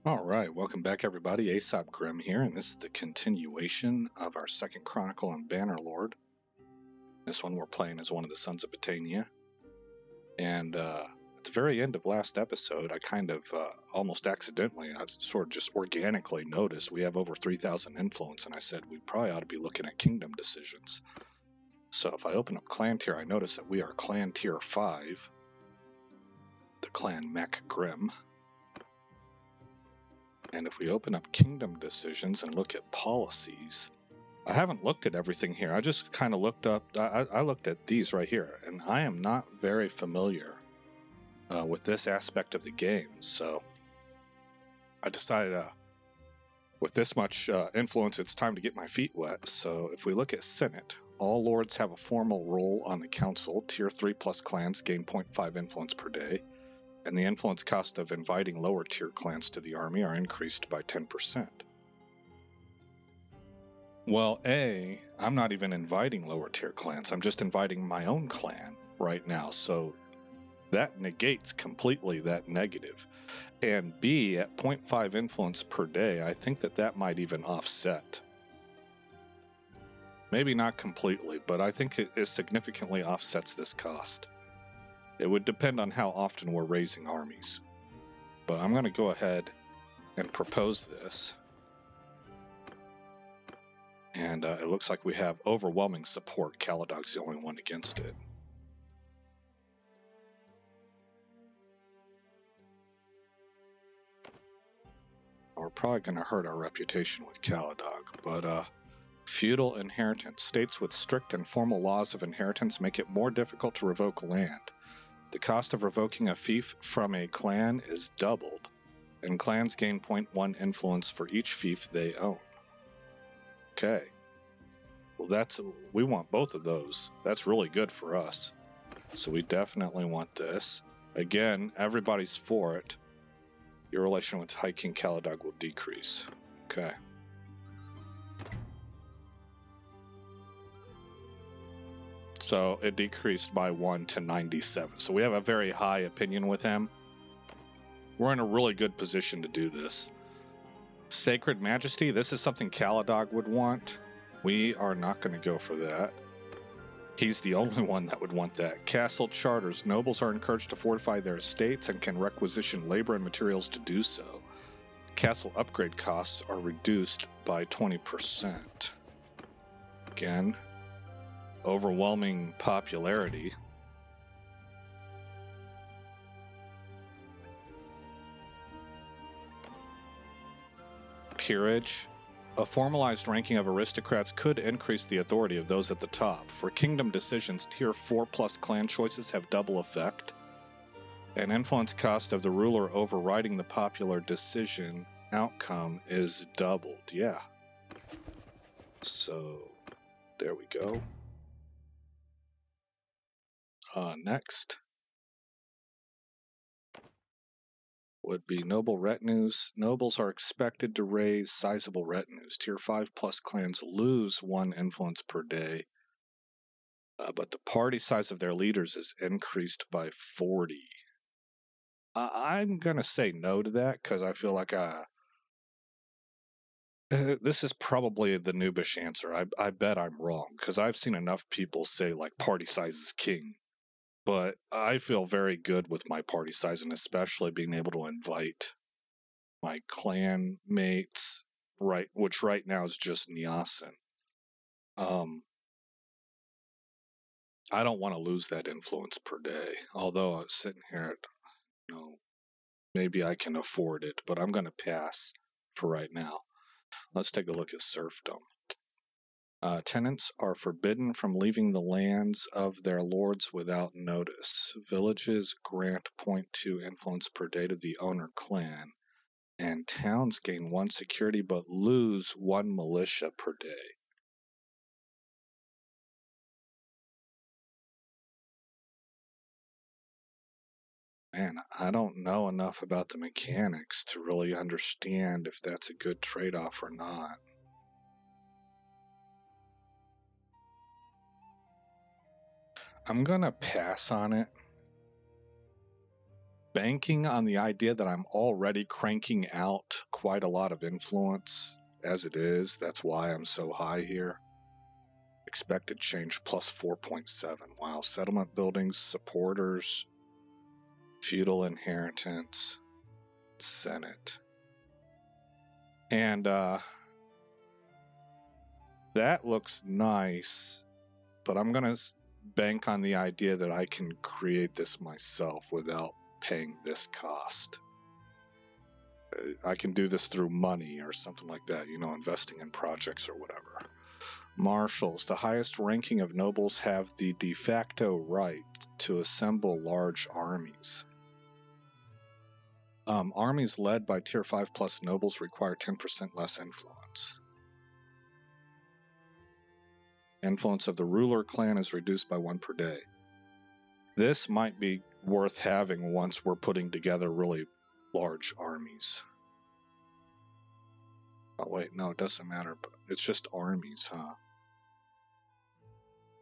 All right, welcome back everybody. Aesop Grimm here, and this is the continuation of our second Chronicle on Bannerlord. This one we're playing as one of the Sons of Battania. And at the very end of last episode, I kind of almost accidentally, I sort of just organically noticed we have over 3,000 influence, and I said we probably ought to be looking at kingdom decisions. So if I open up clan tier, I notice that we are clan tier 5, the clan Mech Grimm. And if we open up kingdom decisions and look at policies, I haven't looked at everything here. I just kind of looked up, I looked at these right here, and I am not very familiar with this aspect of the game. So I decided with this much influence, it's time to get my feet wet. So if we look at Senate, all lords have a formal role on the council. Tier 3 plus clans gain 0.5 influence per day. And the influence cost of inviting lower tier clans to the army are increased by 10%. Well, I'm not even inviting lower tier clans. I'm just inviting my own clan right now. So that negates completely that negative. And B, at 0.5 influence per day, I think that might even offset. Maybe not completely, but I think it significantly offsets this cost. It would depend on how often we're raising armies. But I'm going to go ahead and propose this. And it looks like we have overwhelming support. Caladog's the only one against it. We're probably going to hurt our reputation with Caladog, but feudal inheritance. States with strict and formal laws of inheritance make it more difficult to revoke land. The cost of revoking a fief from a clan is doubled, and clans gain 0.1 influence for each fief they own. Okay. Well, we want both of those. That's really good for us. So we definitely want this. Again, everybody's for it. Your relation with High King Caladog will decrease. Okay. So it decreased by 1 to 97. So we have a very high opinion with him. We're in a really good position to do this. Sacred Majesty, this is something Caladog would want. We are not going to go for that. He's the only one that would want that. Castle Charters. Nobles are encouraged to fortify their estates and can requisition labor and materials to do so. Castle upgrade costs are reduced by 20%. Again, overwhelming popularity. Peerage. A formalized ranking of aristocrats could increase the authority of those at the top. For kingdom decisions, tier 4 plus clan choices have double effect. An influence cost of the ruler overriding the popular decision outcome is doubled. Yeah. So, there we go. Next would be noble retinues. Nobles are expected to raise sizable retinues. Tier 5 plus clans lose 1 influence per day, but the party size of their leaders is increased by 40. I'm going to say no to that because I feel like this is probably the noobish answer. I bet I'm wrong because I've seen enough people say like party size is king. But I feel very good with my party size, and especially being able to invite my clan mates, which right now is just Nyasin. I don't want to lose that influence per day. Although I was sitting here, maybe I can afford it, but I'm going to pass for right now. Let's take a look at serfdom. Tenants are forbidden from leaving the lands of their lords without notice. Villages grant 0.2 influence per day to the owner clan, and towns gain 1 security but lose 1 militia per day. Man, I don't know enough about the mechanics to really understand if that's a good trade-off or not. I'm gonna pass on it. banking on the idea that I'm already cranking out quite a lot of influence as it is. That's why I'm so high here. Expected change plus 4.7. Wow. Settlement buildings, supporters, feudal inheritance, Senate. And that looks nice, but I'm going to bank on the idea that I can create this myself without paying this cost. I can do this through money or something like that, you know, investing in projects or whatever. Marshals, the highest ranking of nobles, have the de facto right to assemble large armies. Armies led by tier 5 plus nobles require 10% less influence. Influence of the ruler clan is reduced by 1 per day. This might be worth having once we're putting together really large armies. Oh wait, no, it doesn't matter, but it's just armies, huh?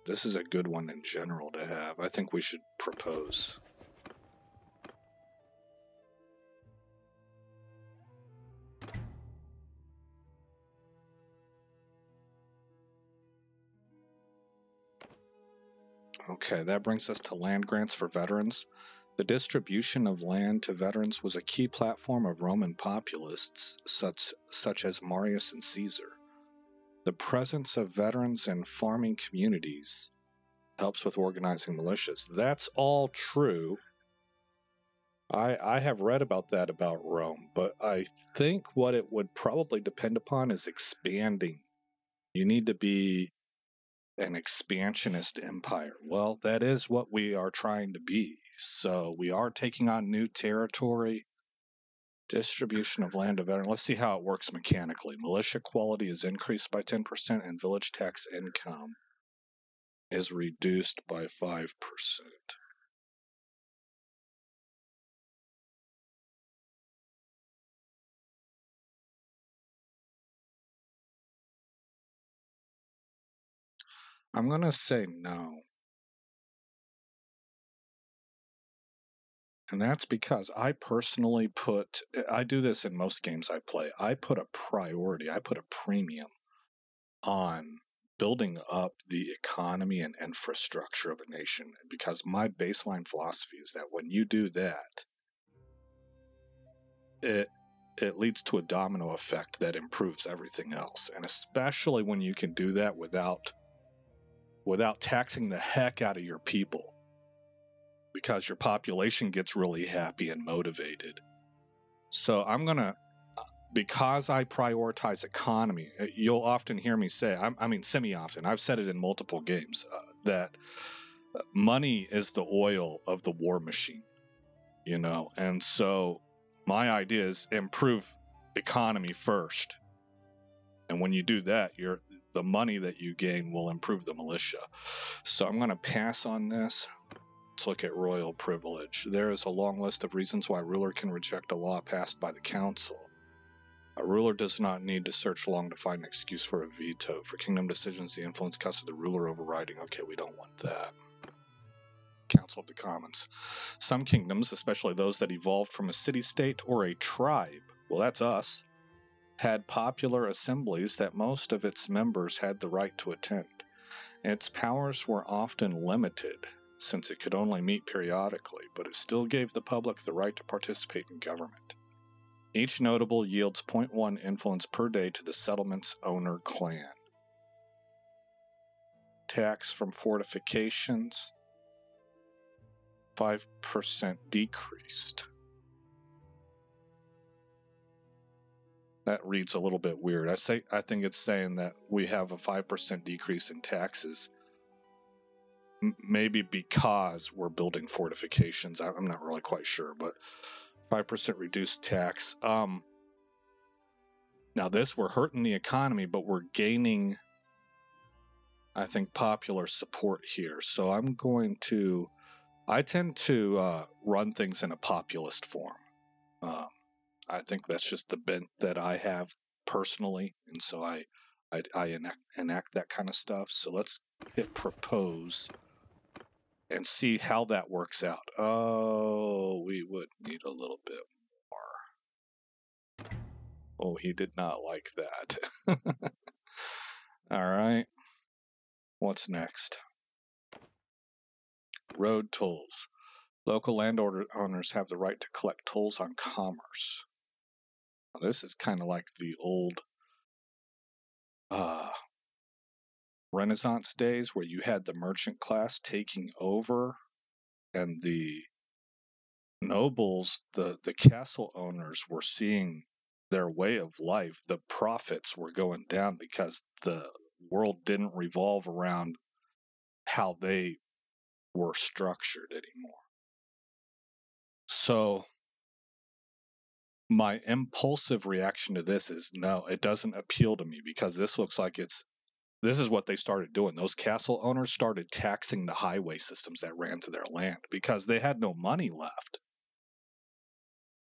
This is a good one in general to have. I think we should propose. Okay, that brings us to land grants for veterans. The distribution of land to veterans was a key platform of Roman populists such as Marius and Caesar. The presence of veterans in farming communities helps with organizing militias. That's all true. I have read about that about Rome, but I think what it would probably depend upon is expanding. You need to be an expansionist empire. Well, that is what we are trying to be. So we are taking on new territory. Distribution of land to veterans. Let's see how it works mechanically. Militia quality is increased by 10% and village tax income is reduced by 5%. I'm going to say no. And that's because I personally I do this in most games I play. I put a priority, I put a premium on building up the economy and infrastructure of a nation because my baseline philosophy is that when you do that, it leads to a domino effect that improves everything else. And especially when you can do that without taxing the heck out of your people, because your population gets really happy and motivated. So I'm going to, because I prioritize economy, you'll often hear me say, I mean semi-often, I've said it in multiple games, that money is the oil of the war machine, you know, and so my idea is improve economy first. And when you do that, the money that you gain will improve the militia. So I'm going to pass on this. Let's look at royal privilege. There is a long list of reasons why a ruler can reject a law passed by the council. A ruler does not need to search long to find an excuse for a veto. For kingdom decisions, the influence cost of the ruler overriding. Okay, we don't want that. Council of the Commons. Some kingdoms, especially those that evolved from a city-state or a tribe, well, that's us, had popular assemblies that most of its members had the right to attend. Its powers were often limited, since it could only meet periodically, but it still gave the public the right to participate in government. Each notable yields 0.1 influence per day to the settlement's owner clan. Tax from fortifications, 5% decreased. That reads a little bit weird. I think it's saying that we have a 5% decrease in taxes. Maybe because we're building fortifications. I'm not really quite sure, but 5% reduced tax. Now this, we're hurting the economy, but we're gaining, I think, popular support here. So I tend to run things in a populist form. I think that's just the bent that I have personally, and so I enact that kind of stuff. So let's hit propose. and see how that works out. Oh, we would need a little bit more. Oh, he did not like that. All right. What's next? Road tolls. Local landowners have the right to collect tolls on commerce. Now, this is kind of like the old Renaissance days where you had the merchant class taking over, and the nobles, the castle owners, were seeing their way of life. The profits were going down because the world didn't revolve around how they were structured anymore. So my impulsive reaction to this is no, it doesn't appeal to me, because this looks like this is what they started doing. Those castle owners started taxing the highway systems that ran through their land because they had no money left.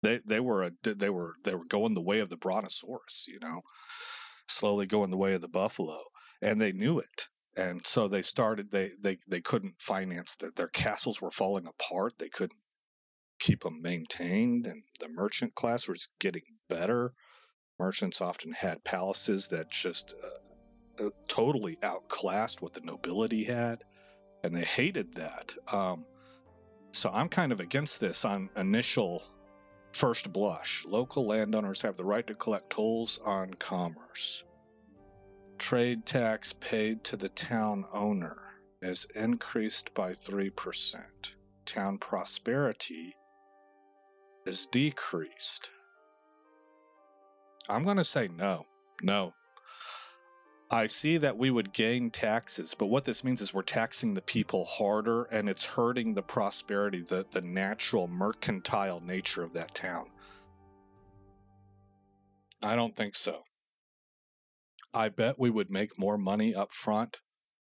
They were going the way of the brontosaurus, slowly going the way of the buffalo, and they knew it. And so they couldn't finance their castles were falling apart. They couldn't keep them maintained, and the merchant class was getting better. Merchants often had palaces that just totally outclassed what the nobility had, and they hated that. So I'm kind of against this on initial first blush. Local landowners have the right to collect tolls on commerce. Trade tax paid to the town owner is increased by 3%. Town prosperity is decreased. I'm going to say no. No. I see that we would gain taxes, but what this means is we're taxing the people harder, and it's hurting the prosperity, the natural mercantile nature of that town. I don't think so. I bet we would make more money up front,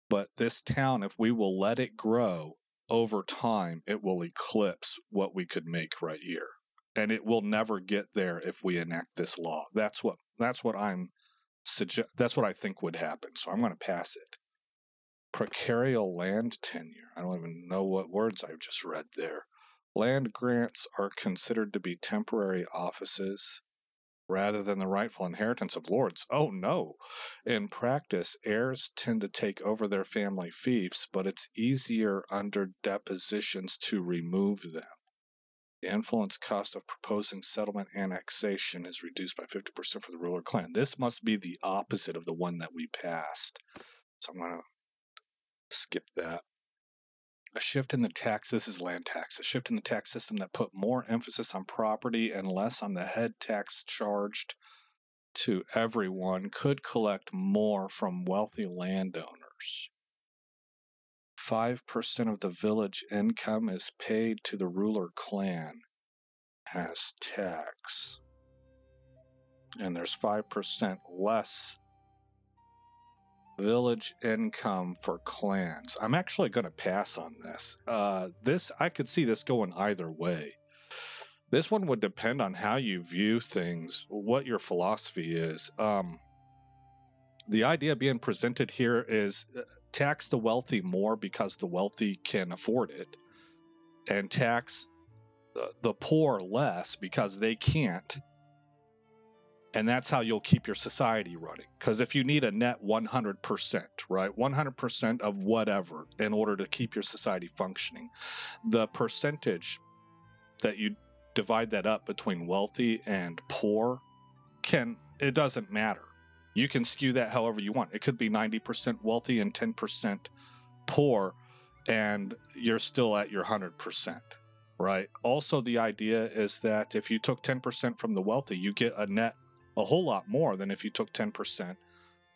but this town, if we will let it grow over time, it will eclipse what we could make right here. And it will never get there if we enact this law. That's what I think would happen. So I'm going to pass it. Precarial land tenure. I don't even know what words I've just read there. Land grants are considered to be temporary offices rather than the rightful inheritance of lords. Oh no. In practice, heirs tend to take over their family fiefs, but it's easier under depositions to remove them. The influence cost of proposing settlement annexation is reduced by 50% for the ruler clan. This must be the opposite of the one that we passed. So I'm going to skip that. A shift in the tax, this is land tax, a shift in the tax system that put more emphasis on property and less on the head tax charged to everyone could collect more from wealthy landowners. 5% of the village income is paid to the ruler clan as tax. And there's 5% less village income for clans. I'm actually going to pass on this. I could see this going either way. This one would depend on how you view things, what your philosophy is. The idea being presented here is tax the wealthy more because the wealthy can afford it, and tax the poor less because they can't. And that's how you'll keep your society running. Because if you need a net 100%, right, 100% of whatever in order to keep your society functioning, the percentage that you divide that up between wealthy and poor, it doesn't matter. You can skew that however you want. It could be 90% wealthy and 10% poor, and you're still at your 100%, right? Also, the idea is that if you took 10% from the wealthy, you get a whole lot more than if you took 10%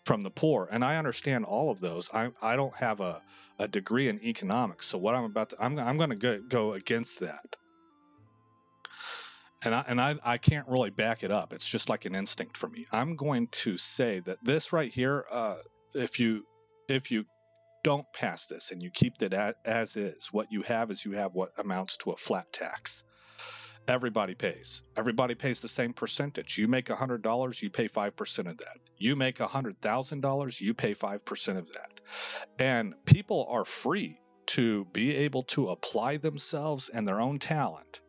from the poor. And I understand all of those. I don't have a degree in economics, so what I'm going to go against that. And I can't really back it up. It's just like an instinct for me. I'm going to say that this right here, if you don't pass this and you keep it as is, what you have what amounts to a flat tax. Everybody pays. Everybody pays the same percentage. You make $100, you pay 5% of that. You make $100,000, you pay 5% of that. And people are free to be able to apply themselves and their own talent,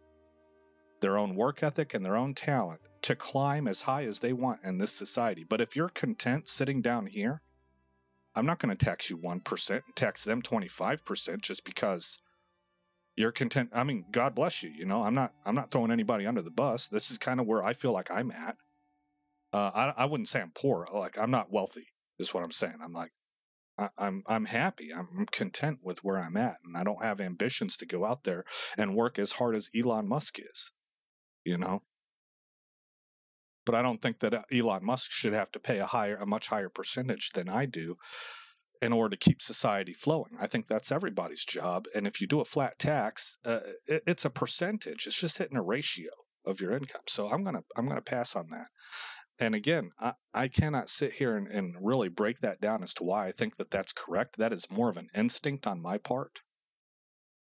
their own work ethic and their own talent to climb as high as they want in this society. But if you're content sitting down here, I'm not going to tax you 1% and tax them 25% just because you're content. I mean, God bless you. You know, I'm not throwing anybody under the bus. This is kind of where I feel like I'm at. I wouldn't say I'm poor. Like, I'm not wealthy is what I'm saying. I'm like, I'm happy. I'm content with where I'm at, and I don't have ambitions to go out there and work as hard as Elon Musk is, you know. But I don't think that Elon Musk should have to pay a much higher percentage than I do in order to keep society flowing. I think that's everybody's job. And if you do a flat tax, it's a percentage. It's just hitting a ratio of your income. So I'm gonna pass on that. And again, I cannot sit here and really break that down as to why I think that that's correct. That is more of an instinct on my part.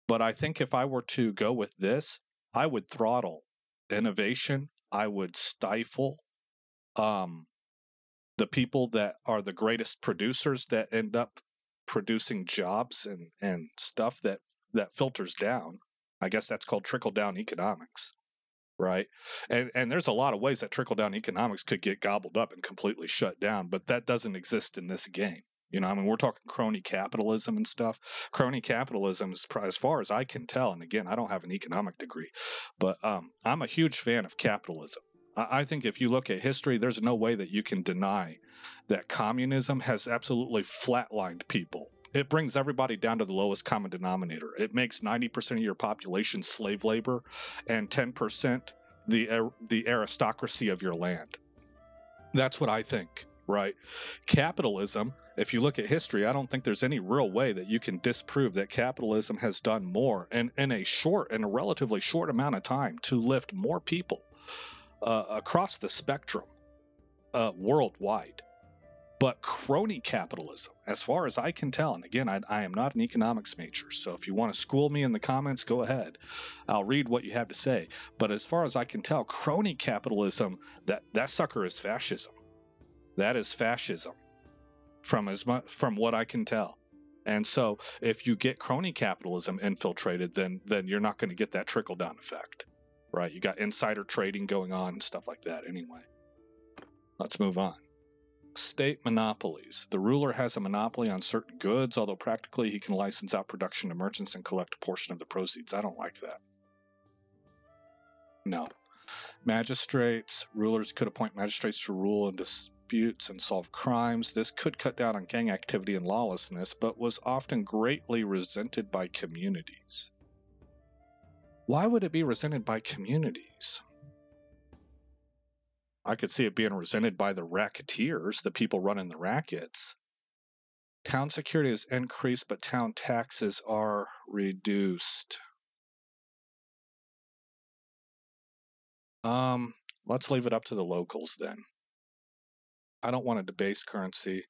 But I think if I were to go with this, I would throttle innovation. I would stifle the people that are the greatest producers that end up producing jobs and stuff that filters down. I guess that's called trickle-down economics. Right. And there's a lot of ways that trickle down economics could get gobbled up and completely shut down, but that doesn't exist in this game. You know, I mean, we're talking crony capitalism and stuff. Crony capitalism is, as far as I can tell, and again, I don't have an economic degree, but I'm a huge fan of capitalism. I think if you look at history, there's no way that you can deny that communism has absolutely flatlined people. It brings everybody down to the lowest common denominator. It makes 90% of your population slave labor and 10% the aristocracy of your land. That's what I think, right? Capitalism, if you look at history, I don't think there's any real way that you can disprove that capitalism has done more in a relatively short amount of time to lift more people across the spectrum worldwide. But crony capitalism, as far as I can tell, and again, I am not an economics major, so if you want to school me in the comments, go ahead. I'll read what you have to say. But as far as I can tell, crony capitalism, that sucker is fascism. That is fascism, from what I can tell. And so, if you get crony capitalism infiltrated, then you're not going to get that trickle down effect, right? You got insider trading going on and stuff like that. Anyway, let's move on. State monopolies. The ruler has a monopoly on certain goods, although practically he can license out production to merchants and collect a portion of the proceeds. I don't like that. No. Magistrates. Rulers could appoint magistrates to rule in disputes and solve crimes. This could cut down on gang activity and lawlessness, but was often greatly resented by communities. Why would it be resented by communities? I could see it being resented by the racketeers, the people running the rackets. Town security is increased, but town taxes are reduced. Let's leave it up to the locals then. I don't want a debased currency.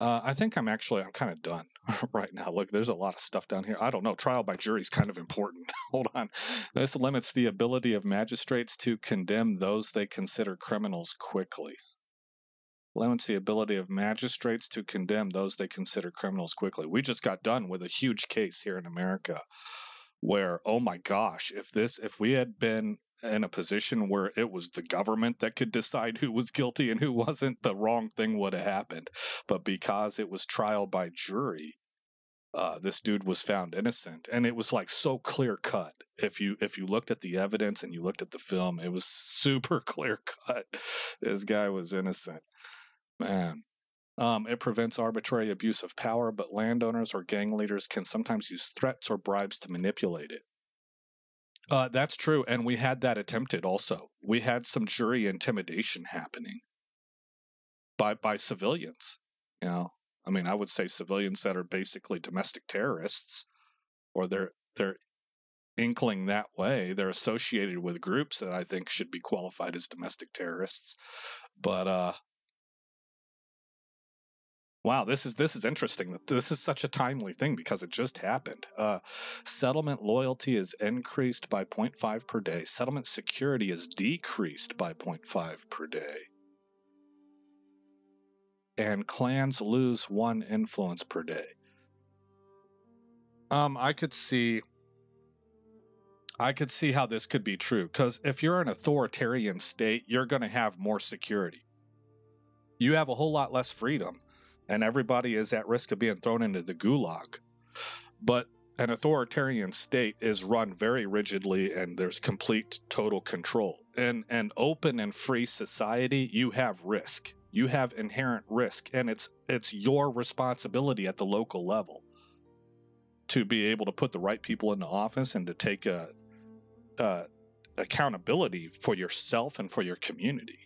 I think I'm kind of done right now. Look, there's a lot of stuff down here. I don't know. Trial by jury is kind of important. Hold on. This limits the ability of magistrates to condemn those they consider criminals quickly. Limits the ability of magistrates to condemn those they consider criminals quickly. We just got done with a huge case here in America where, oh my gosh, if we had been in a position where it was the government that could decide who was guilty and who wasn't, the wrong thing would have happened. But because it was trial by jury, this dude was found innocent, and it was like so clear cut. If you looked at the evidence and you looked at the film, it was super clear cut. This guy was innocent, man. It prevents arbitrary abuse of power, but landowners or gang leaders can sometimes use threats or bribes to manipulate it. That's true, and we had that attempted also. We had some jury intimidation happening by civilians. You know, I mean, I would say civilians that are basically domestic terrorists, or they're inkling that way. They're associated with groups that I think should be qualified as domestic terrorists. But wow, this is interesting. This is such a timely thing because it just happened. Settlement loyalty is increased by 0.5 per day. Settlement security is decreased by 0.5 per day. And clans lose 1 influence per day. I could see how this could be true, because if you're an authoritarian state, you're going to have more security. You have a whole lot less freedom, and everybody is at risk of being thrown into the gulag. But an authoritarian state is run very rigidly, and there's complete total control. In an open and free society, you have risk. You have inherent risk, and it's your responsibility at the local level to be able to put the right people in the office and to take accountability for yourself and for your community.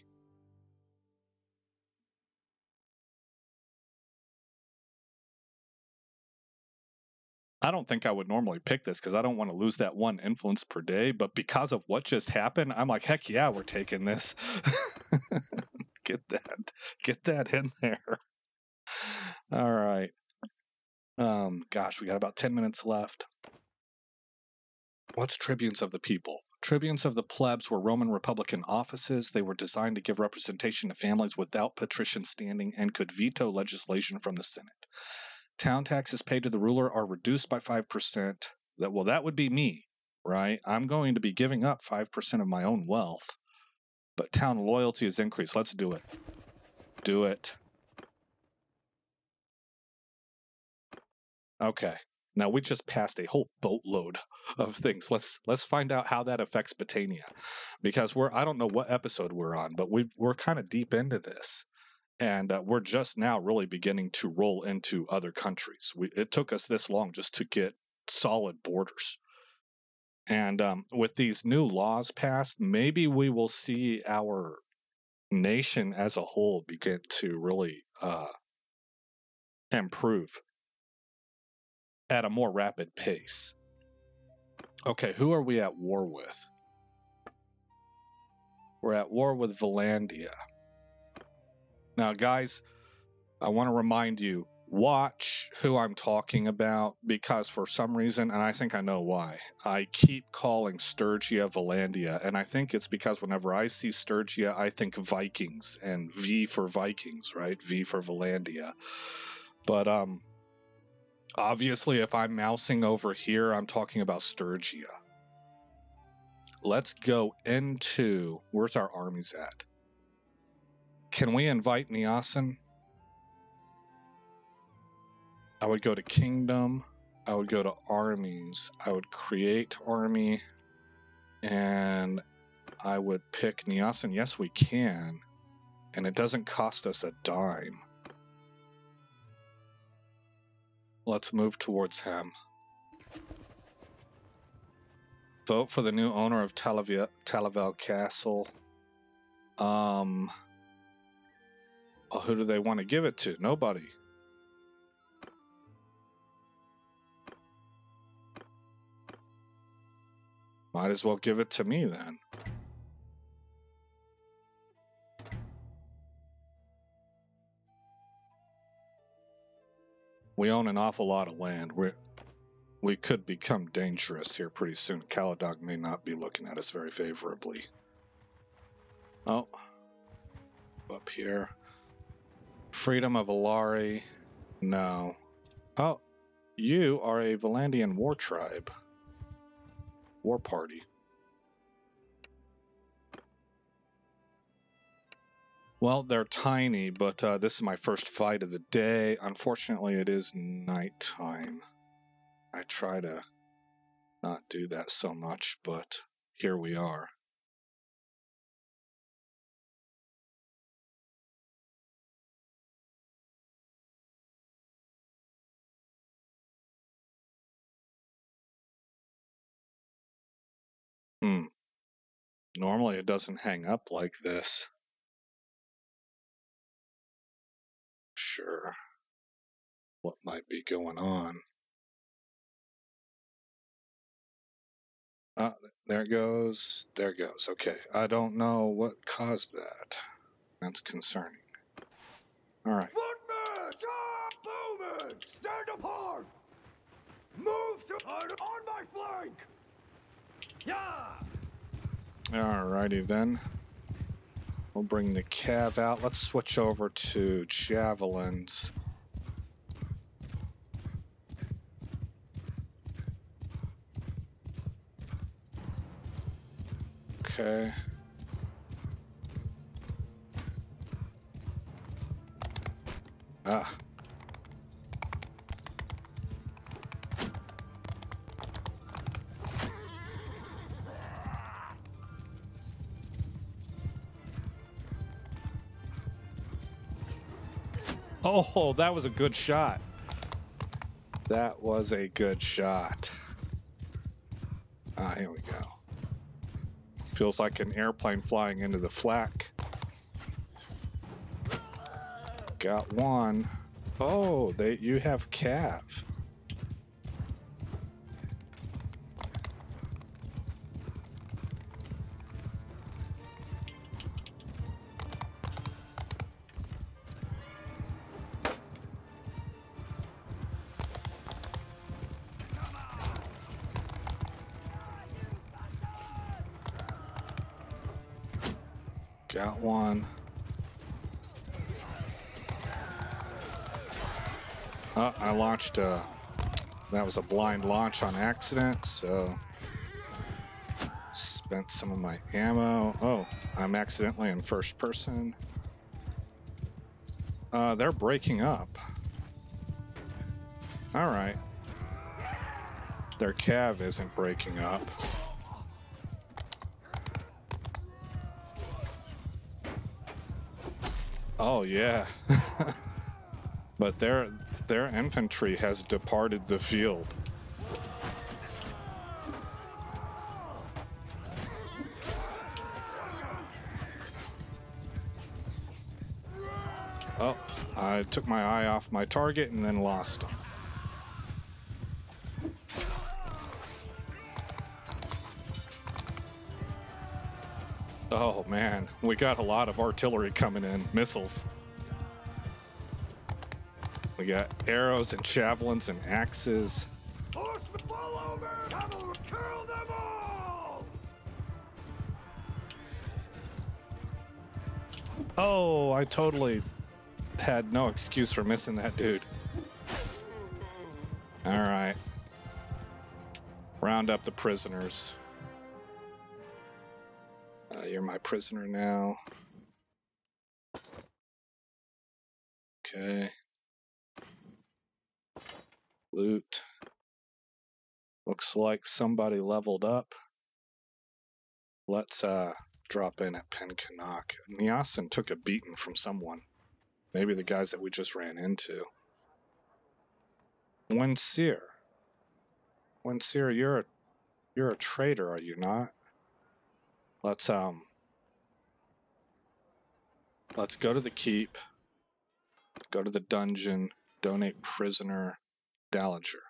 I don't think I would normally pick this because I don't want to lose that one influence per day, but because of what just happened, I'm like, heck yeah, we're taking this. Get that in there. All right. Gosh, we got about 10 minutes left. What's Tribunes of the People? Tribunes of the plebs were Roman Republican offices. They were designed to give representation to families without patrician standing and could veto legislation from the Senate. Town taxes paid to the ruler are reduced by 5%. That would be me, right? I'm going to be giving up 5% of my own wealth, but town loyalty is increased. Let's do it. Do it. Okay. Now we just passed a whole boatload of things. Let's find out how that affects Battania, because I don't know what episode we're on, but we're kind of deep into this. And we're just now really beginning to roll into other countries. It took us this long just to get solid borders. And with these new laws passed, maybe we will see our nation as a whole begin to really improve at a more rapid pace. Okay, who are we at war with? We're at war with Valandia. Now, guys, I want to remind you, watch who I'm talking about, because for some reason, and I think I know why, I keep calling Sturgia Valandia, and I think it's because whenever I see Sturgia, I think Vikings, and V for Vikings, right? V for Valandia. But obviously, if I'm mousing over here, I'm talking about Sturgia. Let's go into... Where's our armies at? Can we invite Niasen? I would go to Kingdom. I would go to Armies. I would create Army. And I would pick Niasen. Yes, we can. And it doesn't cost us a dime. Let's move towards him. Vote for the new owner of Talavel Castle. Who do they want to give it to? Nobody. Might as well give it to me then. We own an awful lot of land. We could become dangerous here pretty soon. Caladog may not be looking at us very favorably. Oh. Up here. Freedom of Alari. No. Oh. You are a Valandian war tribe. War party. Well, they're tiny, but this is my first fight of the day. Unfortunately, it is nighttime. I try to not do that so much, but here we are. Normally it doesn't hang up like this. Sure. What might be going on? There it goes. There it goes. Okay. I don't know what caused that. That's concerning. All right. Footmen! Stop moving! Stand apart! Move to on my flank! Yeah! Alrighty then. We'll bring the cav out. Let's switch over to javelins. Okay. Ah. Oh, that was a good shot. That was a good shot. Ah, here we go. Feels like an airplane flying into the flak. Got one. Oh, you have Cav. Got one. I launched that was a blind launch on accident, so spent some of my ammo. Oh, I'm accidentally in first person. They're breaking up. All right. Their cav isn't breaking up. Oh yeah. But their infantry has departed the field. Oh, I took my eye off my target and then lost him. Oh man, we got a lot of artillery coming in, missiles. We got arrows and javelins and axes. Horsemen, follow me! Cavalry, kill them all! Oh, I totally had no excuse for missing that dude. All right. Round up the prisoners. You're my prisoner now. Okay. Loot. Looks like somebody leveled up. Let's drop in at Pencanak. Niasen took a beating from someone. Maybe the guys that we just ran into. Wenseer. Wenseer, you're a traitor, are you not? Let's go to the keep. Go to the dungeon. Donate prisoner Dallinger.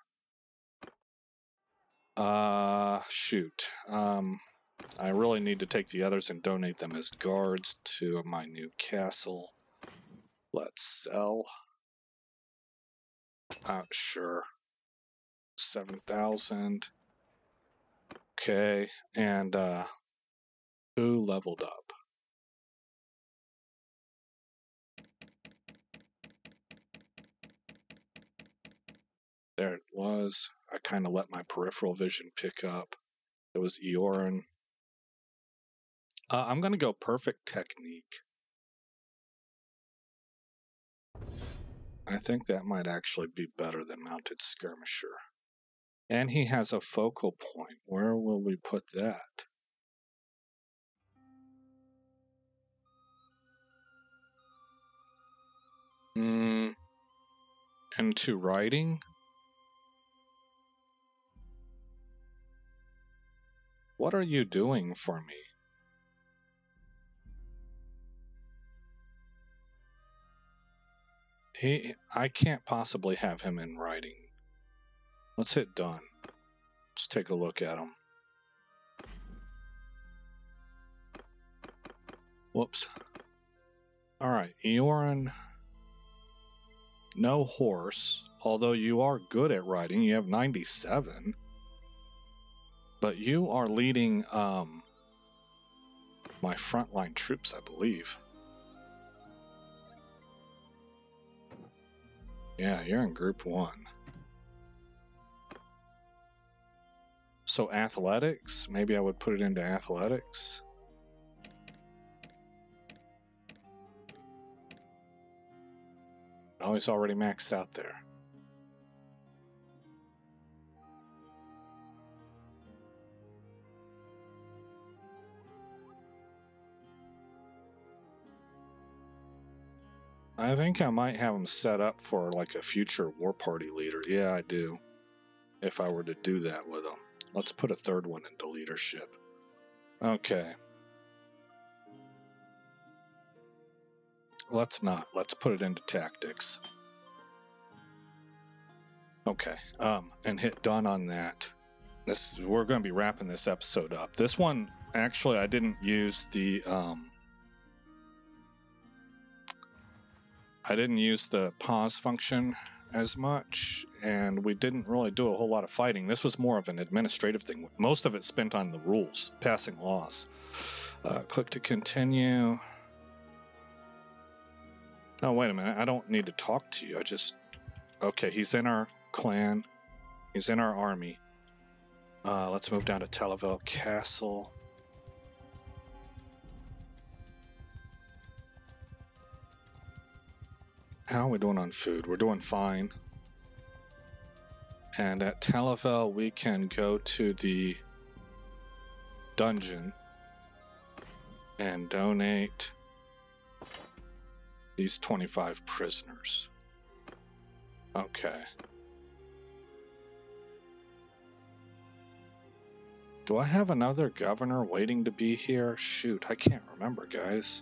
Shoot. I really need to take the others and donate them as guards to my new castle. Let's sell. Sure. 7,000. Okay, and who leveled up? There it was. I kind of let my peripheral vision pick up. It was Eorin. I'm going to go perfect technique. I think that might actually be better than mounted skirmisher. And he has a focal point. Where will we put that? Into writing? What are you doing for me? I can't possibly have him in writing. Let's hit done. Let's take a look at him. Whoops. All right, Eorin. No horse, although you are good at riding. You have 97. But you are leading my frontline troops, I believe. Yeah, you're in group 1. So athletics, maybe I would put it into athletics. Oh, he's already maxed out there. I think I might have him set up for like a future war party leader. Yeah, I do. If I were to do that with him. Let's put a third one into leadership. Okay. Let's not. Let's put it into tactics. Okay. And hit done on that. We're going to be wrapping this episode up. This one, actually, I didn't use the pause function as much, and we didn't really do a whole lot of fighting. This was more of an administrative thing. Most of it spent on the rules, passing laws. Click to continue. Oh, wait a minute. I don't need to talk to you. Okay, he's in our clan. He's in our army. Let's move down to Televel Castle. How are we doing on food? We're doing fine. And at Televel, we can go to the dungeon and donate these 25 prisoners. Okay. Do I have another governor waiting to be here? Shoot, I can't remember, guys.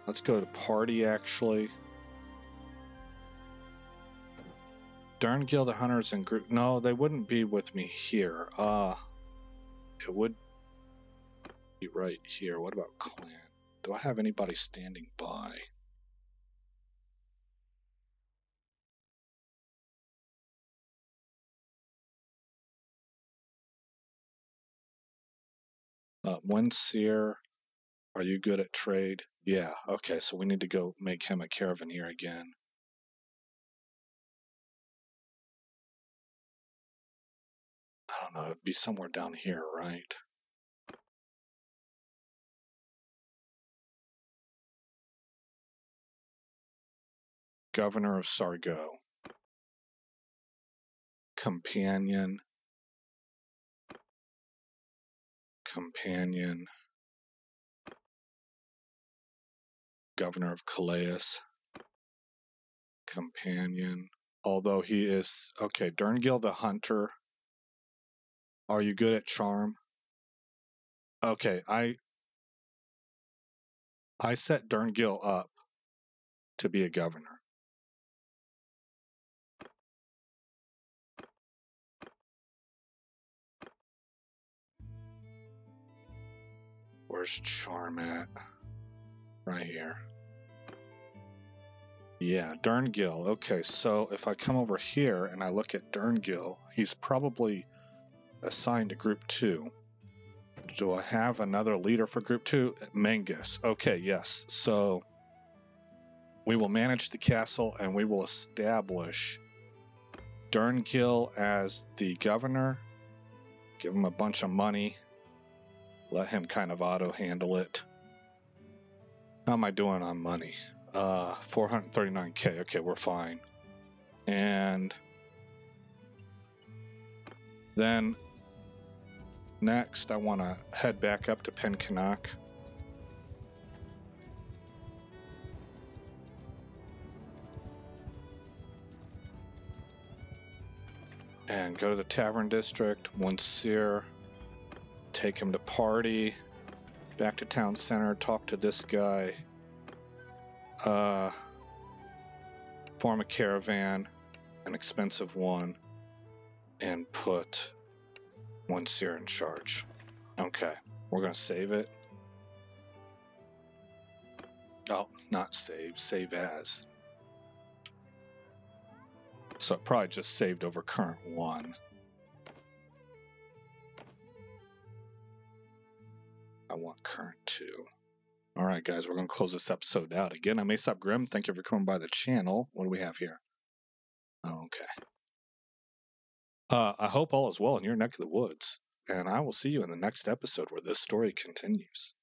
Let's go to party, actually. Derngill, the hunters and group. No, they wouldn't be with me here. It would be right here. What about clan? Do I have anybody standing by? Wenseer, are you good at trade? Yeah, okay, so we need to go make him a caravaneer again. I don't know, it'd be somewhere down here, right? Governor of Sargo. Companion. Governor of Calais. Companion. Although he is... Okay, Derngill the Hunter. Are you good at charm? Okay, I set Derngill up to be a governor. Where's charm at? Right here. Yeah, Derngill. Okay, so if I come over here and I look at Derngill, he's probably assigned to Group 2. Do I have another leader for Group 2? Mengus. Okay, yes. So we will manage the castle and we will establish Derngill as the governor. Give him a bunch of money. Let him kind of auto-handle it. How am I doing on money? 439k. Okay, we're fine. And then next, I want to head back up to Pencanak. And go to the Tavern District. Wenseer. Take him to party. Back to Town Center. Talk to this guy. Form a caravan. An expensive one. And put Wenseer in charge. Okay. We're going to save it. Oh, not save. Save as. So it probably just saved over current 1. I want current 2. All right, guys, we're going to close this episode out. Again, I'm Aesop Grim. Thank you for coming by the channel. What do we have here? Oh, okay. I hope all is well in your neck of the woods. and I will see you in the next episode where this story continues.